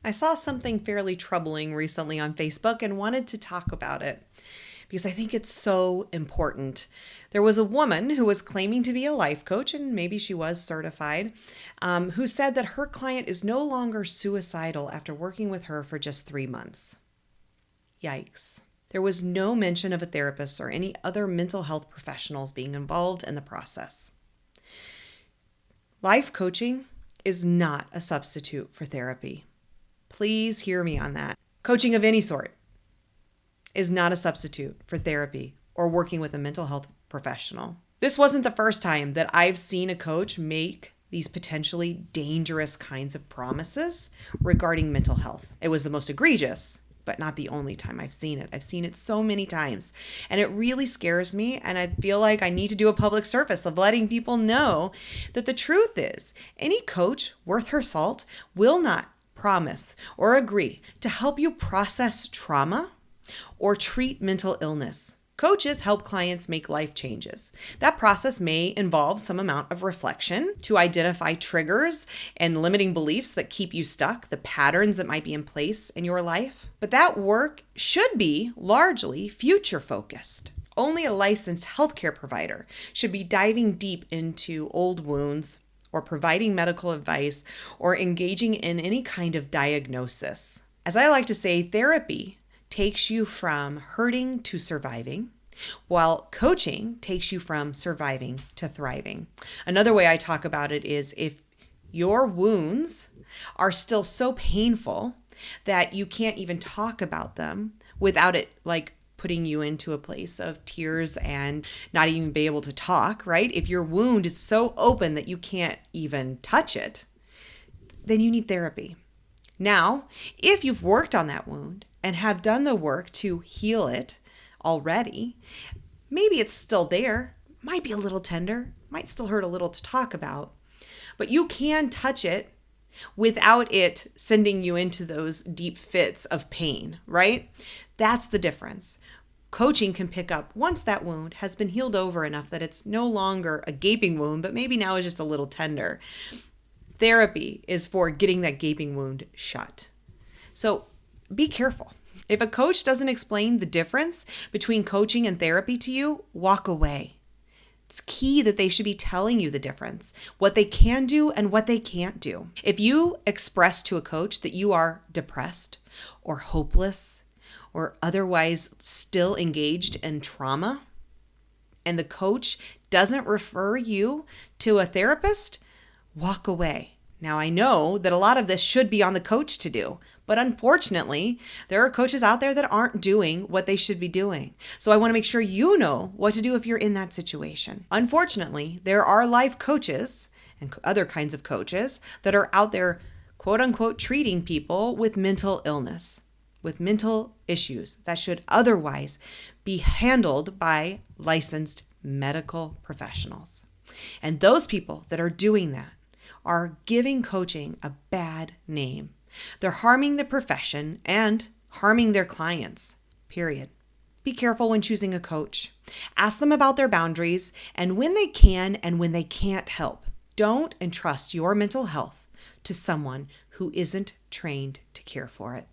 I saw something fairly troubling recently on Facebook and wanted to talk about it because I think it's so important. There was a woman who was claiming to be a life coach, and maybe she was certified, who said that her client is no longer suicidal after working with her for just 3 months. Yikes. There was no mention of a therapist or any other mental health professionals being involved in the process. Life coaching is not a substitute for therapy. Please hear me on that. Coaching of any sort is not a substitute for therapy or working with a mental health professional. This wasn't the first time that I've seen a coach make these potentially dangerous kinds of promises regarding mental health. It was the most egregious, but not the only time I've seen it. I've seen it so many times, and it really scares me, and I feel like I need to do a public service of letting people know that the truth is any coach worth her salt will not promise or agree to help you process trauma or treat mental illness. Coaches help clients make life changes. That process may involve some amount of reflection to identify triggers and limiting beliefs that keep you stuck, the patterns that might be in place in your life. But that work should be largely future focused. Only a licensed healthcare provider should be diving deep into old wounds or providing medical advice or engaging in any kind of diagnosis. As I like to say, therapy takes you from hurting to surviving, while coaching takes you from surviving to thriving. Another way I talk about it is if your wounds are still so painful that you can't even talk about them without it putting you into a place of tears and not even be able to talk, right? If your wound is so open that you can't even touch it, then you need therapy. Now, if you've worked on that wound and have done the work to heal it already, maybe it's still there, might be a little tender, might still hurt a little to talk about, but you can touch it without it sending you into those deep fits of pain, right? That's the difference. Coaching can pick up once that wound has been healed over enough that it's no longer a gaping wound, but maybe now is just a little tender. Therapy is for getting that gaping wound shut. So be careful. If a coach doesn't explain the difference between coaching and therapy to you, walk away. It's key that they should be telling you the difference, what they can do and what they can't do. If you express to a coach that you are depressed or hopeless or otherwise still engaged in trauma, and the coach doesn't refer you to a therapist, walk away. Now, I know that a lot of this should be on the coach to do, but unfortunately, there are coaches out there that aren't doing what they should be doing. So I want to make sure you know what to do if you're in that situation. Unfortunately, there are life coaches and other kinds of coaches that are out there, quote unquote, treating people with mental illness, with mental issues that should otherwise be handled by licensed medical professionals. And those people that are doing that are giving coaching a bad name. They're harming the profession and harming their clients, period. Be careful when choosing a coach. Ask them about their boundaries and when they can and when they can't help. Don't entrust your mental health to someone who isn't trained to care for it.